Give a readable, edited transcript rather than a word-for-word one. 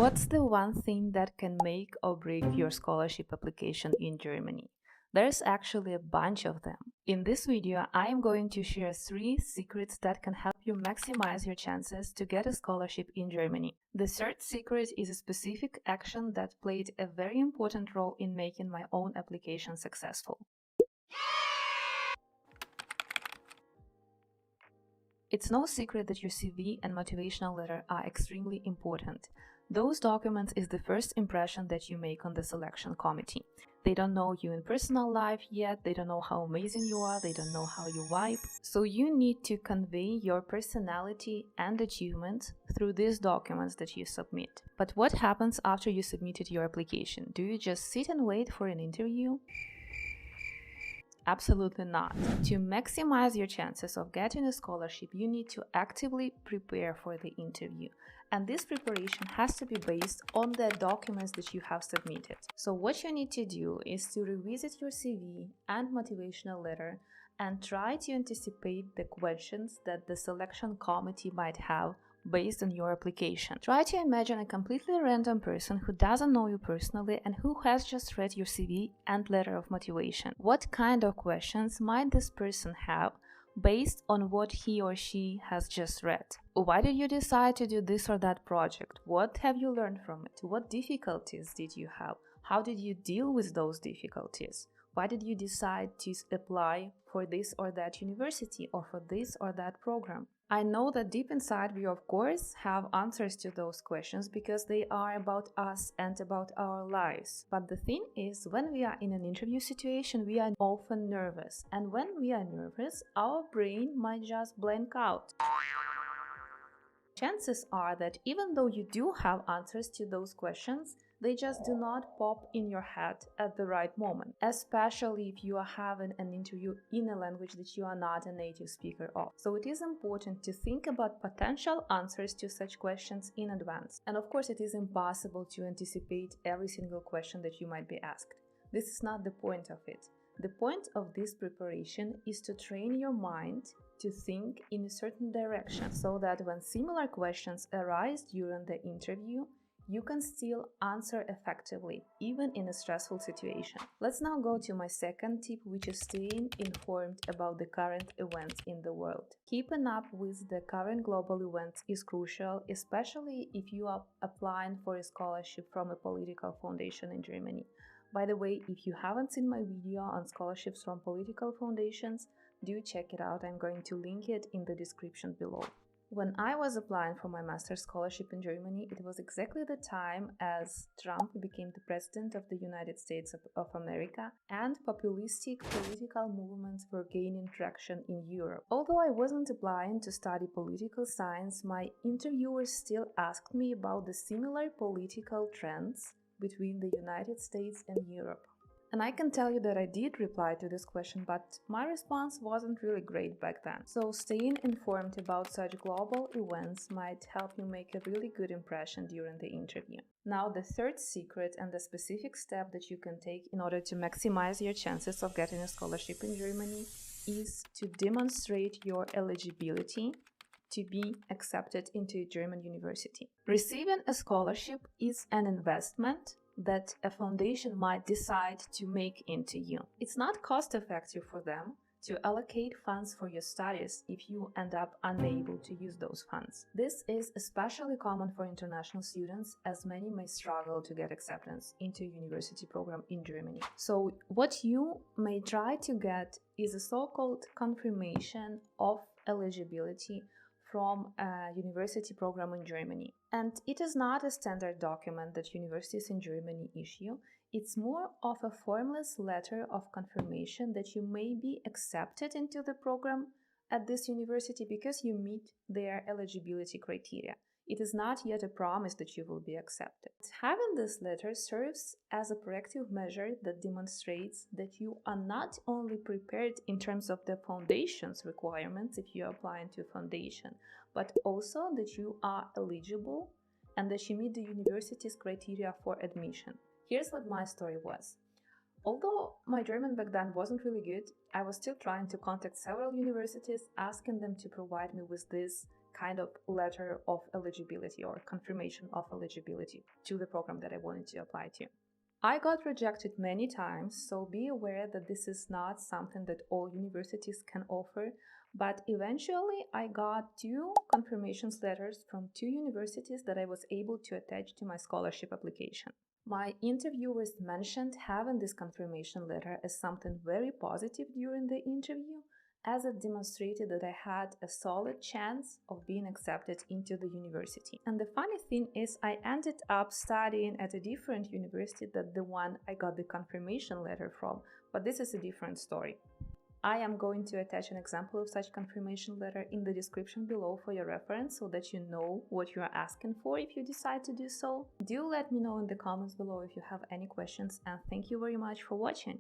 What's the one thing that can make or break your scholarship application in Germany? There's actually a bunch of them. In this video, I am going to share 3 secrets that can help you maximize your chances to get a scholarship in Germany. The third secret is a specific action that played a very important role in making my own application successful. It's no secret that your CV and motivational letter are extremely important. Those documents is the first impression that you make on the selection committee. They don't know you in personal life yet, they don't know how amazing you are, they don't know how you vibe. So you need to convey your personality and achievements through these documents that you submit. But what happens after you submitted your application? Do you just sit and wait for an interview? Absolutely not. To maximize your chances of getting a scholarship, you need to actively prepare for the interview. And this preparation has to be based on the documents that you have submitted. So what you need to do is to revisit your CV and motivational letter and try to anticipate the questions that the selection committee might have based on your application. Try to imagine a completely random person who doesn't know you personally and who has just read your CV and letter of motivation. What kind of questions might this person have based on what he or she has just read? Why did you decide to do this or that project? What have you learned from it? What difficulties did you have? How did you deal with those difficulties? Why did you decide to apply for this or that university or for this or that program? I know that deep inside we of course have answers to those questions because they are about us and about our lives. But the thing is, when we are in an interview situation, we are often nervous. And when we are nervous, our brain might just blank out. Chances are that even though you do have answers to those questions, they just do not pop in your head at the right moment, especially if you are having an interview in a language that you are not a native speaker of. So it is important to think about potential answers to such questions in advance. And of course, it is impossible to anticipate every single question that you might be asked. This is not the point of it. The point of this preparation is to train your mind to think in a certain direction so that when similar questions arise during the interview, you can still answer effectively, even in a stressful situation. Let's now go to my second tip, which is staying informed about the current events in the world. Keeping up with the current global events is crucial, especially if you are applying for a scholarship from a political foundation in Germany. By the way, if you haven't seen my video on scholarships from political foundations, do check it out. I'm going to link it in the description below. When I was applying for my master's scholarship in Germany, it was exactly the time as Trump became the president of the United States of America and populistic political movements were gaining traction in Europe. Although I wasn't applying to study political science, my interviewers still asked me about the similar political trends between the United States and Europe. And I can tell you that I did reply to this question, but my response wasn't really great back then. So staying informed about such global events might help you make a really good impression during the interview. Now, the third secret and the specific step that you can take in order to maximize your chances of getting a scholarship in Germany is to demonstrate your eligibility to be accepted into a German university. Receiving a scholarship is an investment that a foundation might decide to make into you. It's not cost-effective for them to allocate funds for your studies if you end up unable to use those funds. This is especially common for international students, as many may struggle to get acceptance into a university program in Germany. So what you may try to get is a so-called confirmation of eligibility from a university program in Germany. And it is not a standard document that universities in Germany issue. It's more of a formless letter of confirmation that you may be accepted into the program at this university because you meet their eligibility criteria. It is not yet a promise that you will be accepted. Having this letter serves as a proactive measure that demonstrates that you are not only prepared in terms of the foundation's requirements if you are applying to a foundation, but also that you are eligible and that you meet the university's criteria for admission. Here's what my story was. Although my German back then wasn't really good, I was still trying to contact several universities, asking them to provide me with this kind of letter of eligibility or confirmation of eligibility to the program that I wanted to apply to. I got rejected many times, so be aware that this is not something that all universities can offer, but eventually I got 2 confirmation letters from 2 universities that I was able to attach to my scholarship application. My interviewers mentioned having this confirmation letter as something very positive during the interview, as it demonstrated that I had a solid chance of being accepted into the university. And the funny thing is, I ended up studying at a different university than the one I got the confirmation letter from, but this is a different story. I am going to attach an example of such confirmation letter in the description below for your reference so that you know what you are asking for if you decide to do so. Do let me know in the comments below if you have any questions, and thank you very much for watching.